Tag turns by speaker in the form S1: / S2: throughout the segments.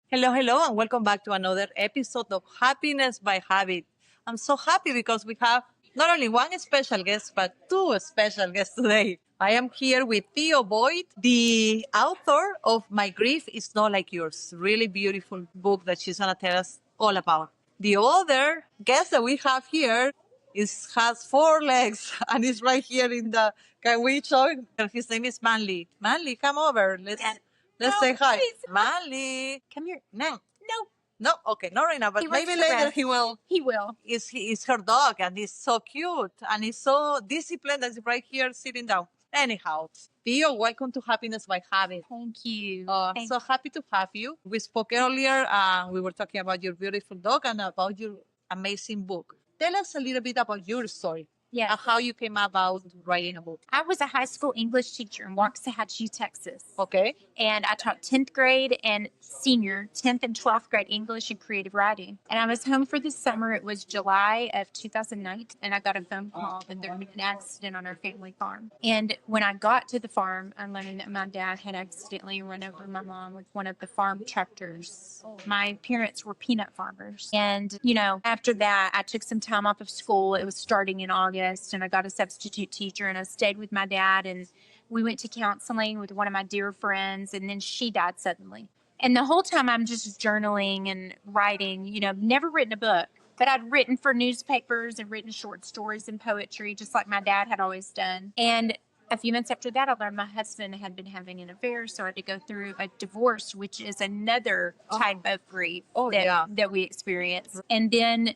S1: Hello, hello, and welcome back to another episode of Happiness by Habit. I'm so happy because we have not only one special guest, but two special guests today. I am here with Theo Boyd, the author of My Grief is Not Like Yours, really beautiful book that she's going to tell us all about. The other guest that we have here has four legs and is right here in the. Can we show him? His name is Manly. Manly, come over. Let's say hi. Please. Manly, come here. No. No, okay, not right now, but maybe later he will.
S2: He will.
S1: Is her dog, and he's so cute, and he's so disciplined that's right here sitting down. Anyhow, Theo, welcome to Happiness by Habit.
S2: Thank you.
S1: So happy to have you. We spoke earlier, we were talking about your beautiful dog and about your amazing book. Tell us a little bit about your story.
S2: Yeah.
S1: And how you came about writing a book.
S2: I was a high school English teacher in Waxahachie, Texas.
S1: Okay.
S2: And I taught 10th grade and senior, 10th and 12th grade English and creative writing. And I was home for the summer. It was July of 2009. And I got a phone call that there had been an accident on our family farm. And when I got to the farm, I learned that my dad had accidentally run over my mom with one of the farm tractors. My parents were peanut farmers. And, after that, I took some time off of school. It was starting in August. And I got a substitute teacher and I stayed with my dad and we went to counseling with one of my dear friends and then she died suddenly. And the whole time I'm just journaling and writing, never written a book, but I'd written for newspapers and written short stories and poetry, just like my dad had always done. And a few months after that, I learned my husband had been having an affair, so I had to go through a divorce, which is another type of grief that we experience. And then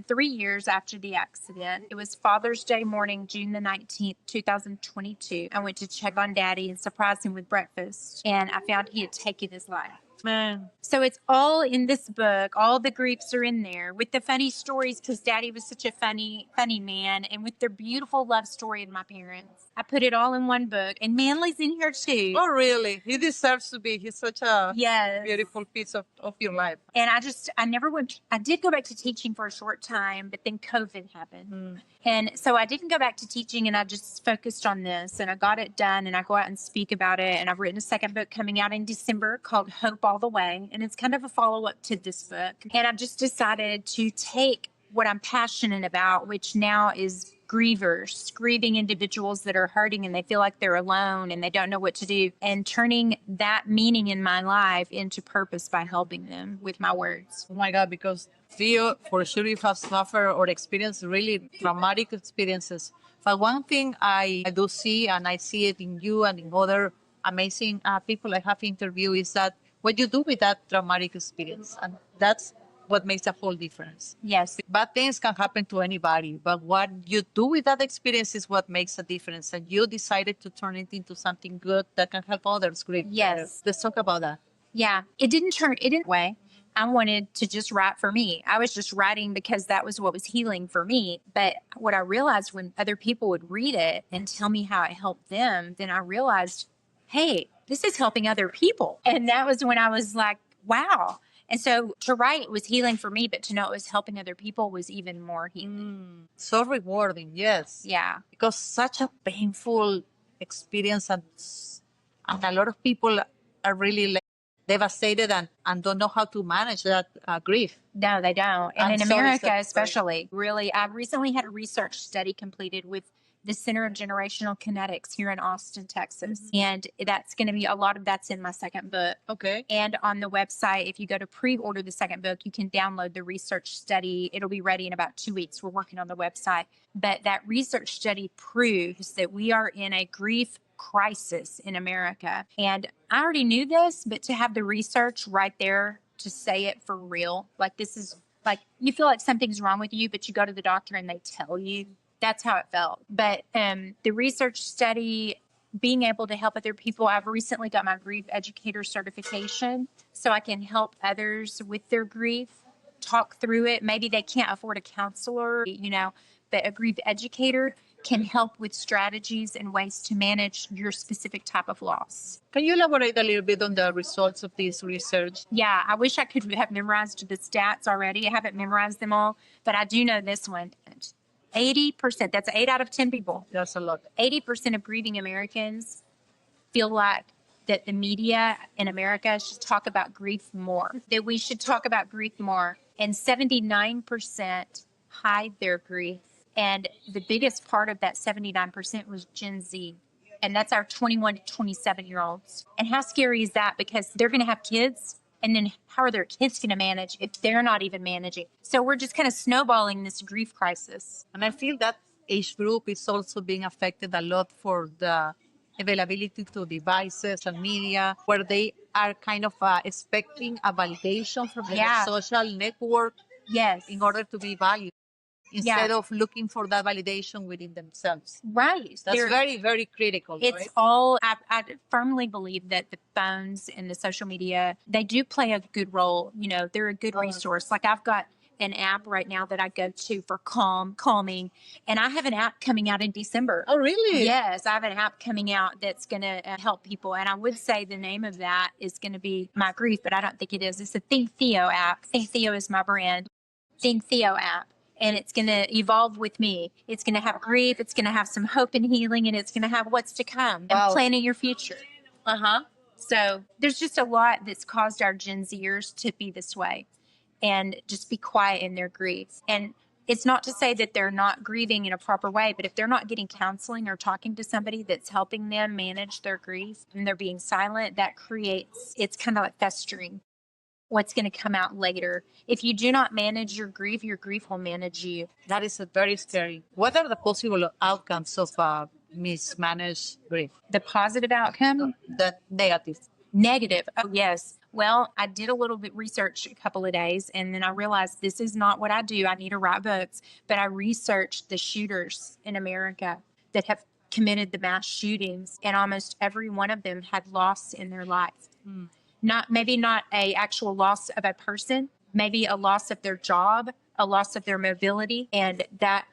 S2: 3 years after the accident, it was Father's Day morning, June the 19th, 2022. I went to check on Daddy and surprise him with breakfast, and I found he had taken his life.
S1: Man.
S2: So it's all in this book. All the griefs are in there with the funny stories because Daddy was such a funny man, and with the beautiful love story of my parents. I put it all in one book, and Manly's in here too.
S1: Oh, really? He deserves to be. He's such a beautiful piece of your life.
S2: And I never went. I did go back to teaching for a short time, but then COVID happened. And so I didn't go back to teaching, and I just focused on this, and I got it done, and I go out and speak about it. And I've written a second book coming out in December called Hope All the Way, and it's kind of a follow-up to this book. And I've just decided to take what I'm passionate about, which now is grieving individuals that are hurting and they feel like they're alone and they don't know what to do, and turning that meaning in my life into purpose by helping them with my words.
S1: Oh my God, because Theo, for sure you have suffered or experienced really traumatic experiences. But one thing I do see, and I see it in you and in other amazing people I have interviewed, is that what you do with that traumatic experience, and that's what makes a whole difference.
S2: Yes.
S1: Bad things can happen to anybody, but what you do with that experience is what makes a difference. And you decided to turn it into something good that can help others grieve.
S2: Yes.
S1: Let's talk about that.
S2: Yeah. It didn't way. I wanted to just write for me. I was just writing because that was what was healing for me. But what I realized when other people would read it and tell me how it helped them, then I realized, hey, this is helping other people. And that was when I was like, wow. And so to write was healing for me, but to know it was helping other people was even more healing.
S1: So rewarding, yes.
S2: Yeah.
S1: Because such a painful experience, and a lot of people are really devastated and don't know how to manage that grief.
S2: No, they don't. And in America especially, really, I recently had a research study completed with the Center of Generational Kinetics here in Austin, Texas. And that's going to be a lot of that's in my second book.
S1: Okay.
S2: And on the website, if you go to pre-order the second book, you can download the research study. It'll be ready in about 2 weeks. We're working on the website. But that research study proves that we are in a grief crisis in America. And I already knew this, but to have the research right there to say it for real, like this is like you feel like something's wrong with you, but you go to the doctor and they tell you. That's how it felt. But the research study, being able to help other people, I've recently got my grief educator certification so I can help others with their grief, talk through it. Maybe they can't afford a counselor, but a grief educator can help with strategies and ways to manage your specific type of loss.
S1: Can you elaborate a little bit on the results of this research?
S2: Yeah, I wish I could have memorized the stats already. I haven't memorized them all, but I do know this one. 80%, that's 8 out of 10 people.
S1: That's a lot.
S2: 80% of grieving Americans feel like that the media in America should talk about grief more, that we should talk about grief more. And 79% hide their grief. And the biggest part of that 79% was Gen Z. And that's our 21 to 27-year-olds. And how scary is that? Because they're going to have kids. And then how are their kids going to manage if they're not even managing? So we're just kind of snowballing this grief crisis.
S1: And I feel that age group is also being affected a lot for the availability to devices and media, where they are kind of expecting a validation from the
S2: Yeah.
S1: social network
S2: Yes.
S1: in order to be valued, instead of looking for that validation within themselves.
S2: Right.
S1: That's very, very critical.
S2: It's
S1: right?
S2: all, I firmly believe that the phones and the social media, they do play a good role. You know, they're a good resource. Like I've got an app right now that I go to for calming, and I have an app coming out in December.
S1: Oh, really?
S2: Yes, I have an app coming out that's going to help people. And I would say the name of that is going to be My Grief, but I don't think it is. It's a Think Theo app. Think Theo is my brand. Think Theo app. And it's going to evolve with me. It's going to have grief. It's going to have some hope and healing, and it's going to have what's to come and planning your future. So there's just a lot that's caused our Gen Zers to be this way and just be quiet in their grief. And it's not to say that they're not grieving in a proper way, but if they're not getting counseling or talking to somebody that's helping them manage their grief and they're being silent, that creates, it's kind of like festering. What's going to come out later. If you do not manage your grief will manage you.
S1: That is very scary. What are the possible outcomes of mismanaged grief?
S2: The positive outcome?
S1: The negative.
S2: Negative. Oh, yes. Well, I did a little bit research a couple of days, and then I realized this is not what I do. I need to write books. But I researched the shooters in America that have committed the mass shootings, and almost every one of them had loss in their life. Maybe not a actual loss of a person, maybe a loss of their job, a loss of their mobility, and that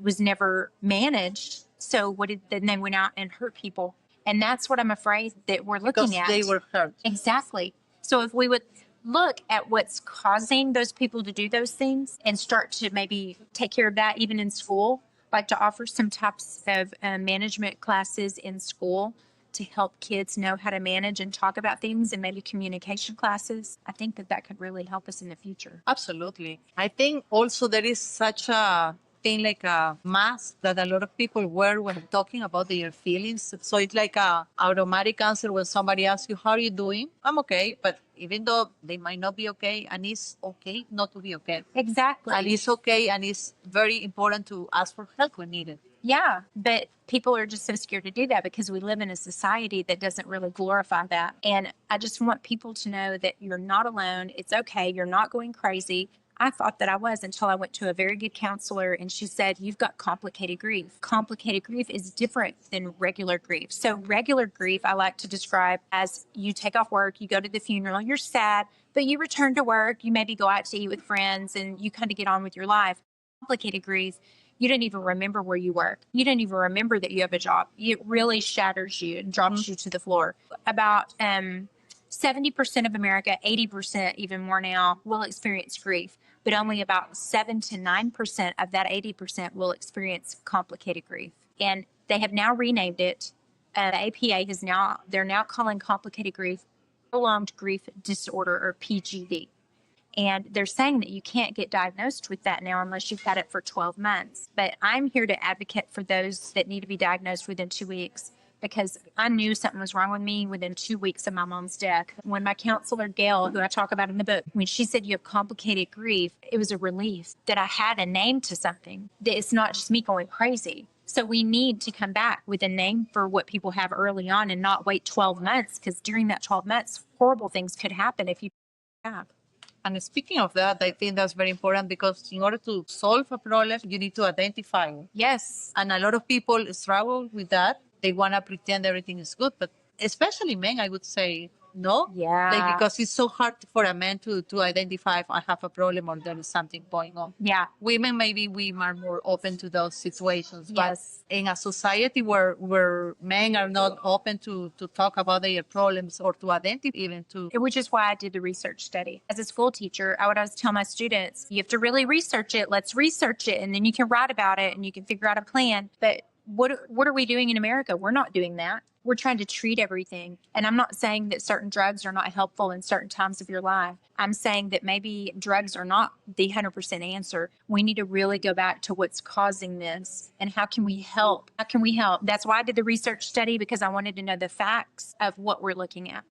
S2: was never managed. So then they went out and hurt people. And that's what I'm afraid that we're looking at.
S1: Because they were hurt.
S2: Exactly. So if we would look at what's causing those people to do those things and start to maybe take care of that even in school, like to offer some types of management classes in school to help kids know how to manage and talk about things, and maybe communication classes, I think that could really help us in the future.
S1: Absolutely. I think also there is such a thing like a mask that a lot of people wear when talking about their feelings. So it's like a automatic answer when somebody asks you, how are you doing? I'm okay. But even though they might not be okay, and it's okay not to be okay.
S2: Exactly.
S1: And it's okay, and it's very important to ask for help when needed.
S2: Yeah, but people are just so scared to do that because we live in a society that doesn't really glorify that. And I just want people to know that you're not alone. It's okay. You're not going crazy. I thought that I was until I went to a very good counselor, and she said, you've got complicated grief. Complicated grief is different than regular grief. So regular grief, I like to describe as you take off work, you go to the funeral, you're sad, but you return to work, you maybe go out to eat with friends, and you kind of get on with your life. Complicated grief, you don't even remember where you work. You don't even remember that you have a job. It really shatters you and drops you to the floor. About 70% of America, 80% even more now, will experience grief, but only about 7 to 9% of that 80% will experience complicated grief. And they have now renamed it. The APA they're now calling complicated grief prolonged grief disorder, or PGD. And they're saying that you can't get diagnosed with that now unless you've had it for 12 months. But I'm here to advocate for those that need to be diagnosed within 2 weeks, because I knew something was wrong with me within 2 weeks of my mom's death. When my counselor, Gail, who I talk about in the book, when she said you have complicated grief, it was a relief that I had a name to something, that it's not just me going crazy. So we need to come back with a name for what people have early on and not wait 12 months, because during that 12 months, horrible things could happen if you have.
S1: And speaking of that, I think that's very important, because in order to solve a problem, you need to identify it.
S2: Yes.
S1: And a lot of people struggle with that. They want to pretend everything is good, but especially men, I would say, no.
S2: Yeah.
S1: Like, because it's so hard for a man to identify if I have a problem or there is something going on.
S2: Yeah.
S1: Women, maybe we are more open to those situations.
S2: Yes.
S1: But in a society where men are not open to talk about their problems or to identify even to...
S2: Which is why I did the research study. As a school teacher, I would always tell my students, you have to really research it. Let's research it. And then you can write about it and you can figure out a plan. But what are we doing in America? We're not doing that. We're trying to treat everything. And I'm not saying that certain drugs are not helpful in certain times of your life. I'm saying that maybe drugs are not the 100% answer. We need to really go back to what's causing this and how can we help? How can we help? That's why I did the research study, because I wanted to know the facts of what we're looking at.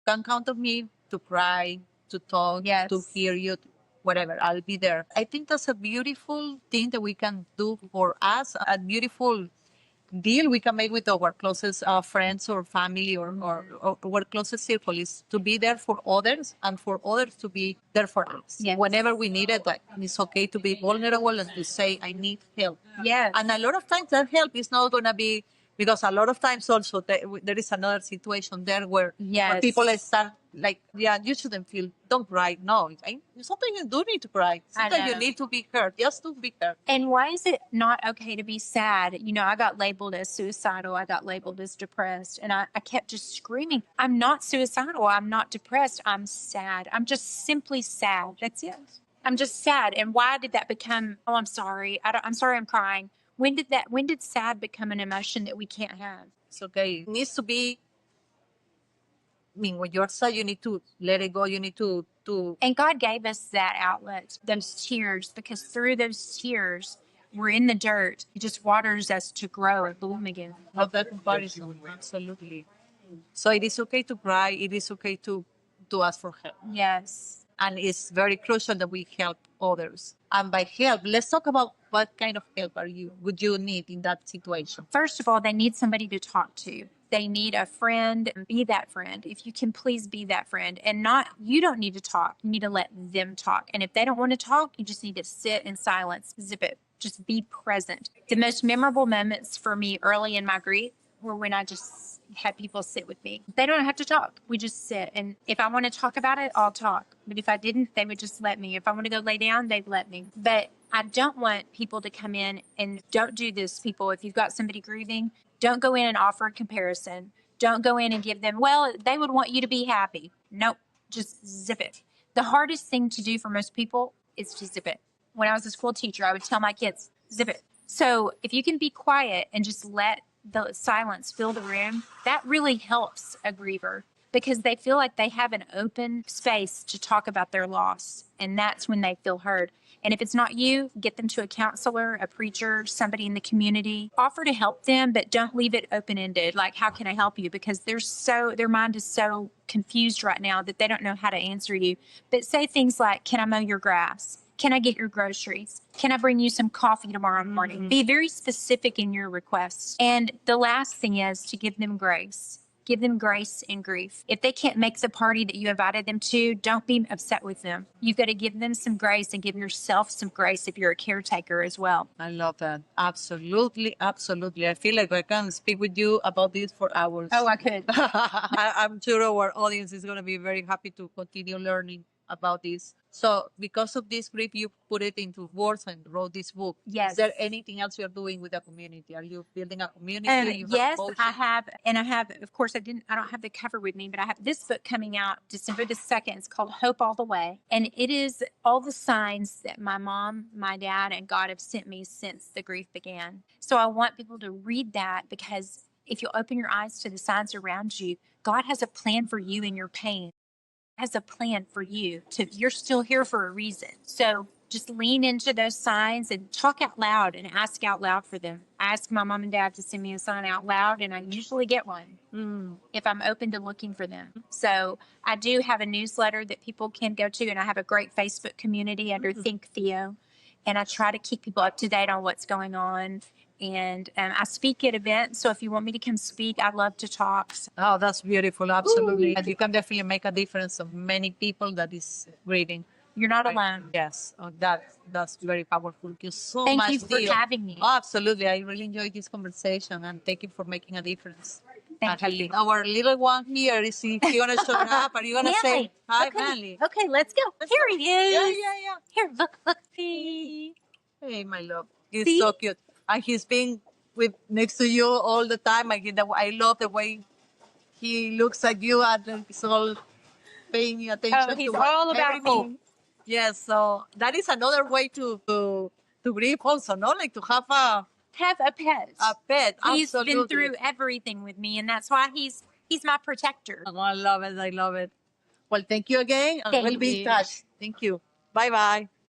S1: Can count on me to cry, to talk,
S2: Yes.
S1: to hear you, whatever. I'll be there. I think that's a beautiful thing that we can do for us, a beautiful deal we can make with our closest friends or family or our closest circle is to be there for others and for others to be there for us.
S2: Yes.
S1: Whenever we need it, like, it's okay to be vulnerable and to say, I need help.
S2: Yes.
S1: And a lot of times that help is not going to be, because a lot of times also there is another situation there where
S2: Yes.
S1: people start like, yeah, you shouldn't feel, don't cry. No, sometimes you do need to cry. Sometimes you
S2: know.
S1: need to be hurt, just to be hurt.
S2: And why is it not okay to be sad? You know, I got labeled as suicidal. I got labeled as depressed. And I kept just screaming, I'm not suicidal. I'm not depressed. I'm sad. I'm just simply sad. That's it. I'm just sad. And why did that become, oh, I'm sorry. I'm sorry I'm crying. When did sad become an emotion that we can't have?
S1: It's okay. It needs to be, I mean, when you're sad, you need to let it go. You need to
S2: And God gave us that outlet, those tears, because through those tears, we're in the dirt. It just waters us to grow and bloom again.
S1: have that comparison. Absolutely. So it is okay to cry. It is okay to ask for help.
S2: Yes.
S1: And it's very crucial that we help others. And by help, let's talk about what kind of help would you need in that situation.
S2: First of all, they need somebody to talk to. They need a friend. Be that friend. If you can, please be that friend. And you don't need to talk. You need to let them talk. And if they don't want to talk, you just need to sit in silence. Zip it. Just be present. The most memorable moments for me early in my grief were when I just had people sit with me. They don't have to talk. We just sit. And if I want to talk about it, I'll talk. But if I didn't, they would just let me. If I want to go lay down, they'd let me. But I don't want people to come in, and don't do this, people. If you've got somebody grieving, don't go in and offer a comparison. Don't go in and give them, well, they would want you to be happy. Nope. Just zip it. The hardest thing to do for most people is to zip it. When I was a school teacher, I would tell my kids, zip it. So if you can be quiet and just let the silence fill the room, that really helps a griever, because they feel like they have an open space to talk about their loss. And that's when they feel heard. And if it's not you, get them to a counselor, a preacher, somebody in the community. Offer to help them, but don't leave it open-ended. Like, how can I help you? Because their mind is so confused right now that they don't know how to answer you. But say things like, can I mow your grass? Can I get your groceries? Can I bring you some coffee tomorrow morning? Mm-hmm. Be very specific in your requests. And the last thing is to give them grace. Give them grace in grief. If they can't make the party that you invited them to, don't be upset with them. You've got to give them some grace and give yourself some grace if you're a caretaker as well.
S1: I love that. Absolutely, absolutely. I feel like I can speak with you about this for hours.
S2: Oh, I could.
S1: I'm sure our audience is going to be very happy to continue learning about this. So because of this grief, you put it into words and wrote this book.
S2: Yes.
S1: Is there anything else you're doing with the community? Are you building a community?
S2: Yes, I have. And I have, of course, I don't have the cover with me, but I have this book coming out December the 2nd. It's called Hope All the Way. And it is all the signs that my mom, my dad, and God have sent me since the grief began. So I want people to read that, because if you open your eyes to the signs around you, God has a plan for you in your pain. Has a plan for you. You're still here for a reason. So just lean into those signs and talk out loud and ask out loud for them. I ask my mom and dad to send me a sign out loud, and I usually get one if I'm open to looking for them. So I do have a newsletter that people can go to, and I have a great Facebook community under Think Theo. And I try to keep people up to date on what's going on. And I speak at events. So if you want me to come speak, I'd love to talk.
S1: Oh, that's beautiful. Absolutely. And you can definitely make a difference of many people that is grieving.
S2: You're not alone.
S1: Yes. Oh, that's very powerful. Thank you so
S2: Thank
S1: much.
S2: you for having me.
S1: Oh, absolutely. I really enjoyed this conversation, and thank you for making a difference.
S2: Thank you.
S1: Our little one here is he gonna show up? Are you gonna say
S2: Manly.
S1: hi,
S2: Okay.
S1: Manly?
S2: Okay, let's go. Here he is.
S1: Yeah.
S2: Here, look. See.
S1: Hey, my love. He's
S2: See?
S1: so cute. And he's been with next to you all the time. I love the way he looks at you and he's all paying attention
S2: Oh, he's
S1: to
S2: all about
S1: every move.
S2: me.
S1: Yes, so that is another way to grieve also, no? Like to have
S2: Have a pet.
S1: a pet.
S2: He's
S1: Absolutely.
S2: been through everything with me, and that's why he's my protector.
S1: Oh, I love it. Well, thank you again. And we'll
S2: Thank
S1: be in
S2: you.
S1: touch. Thank you. Bye-bye.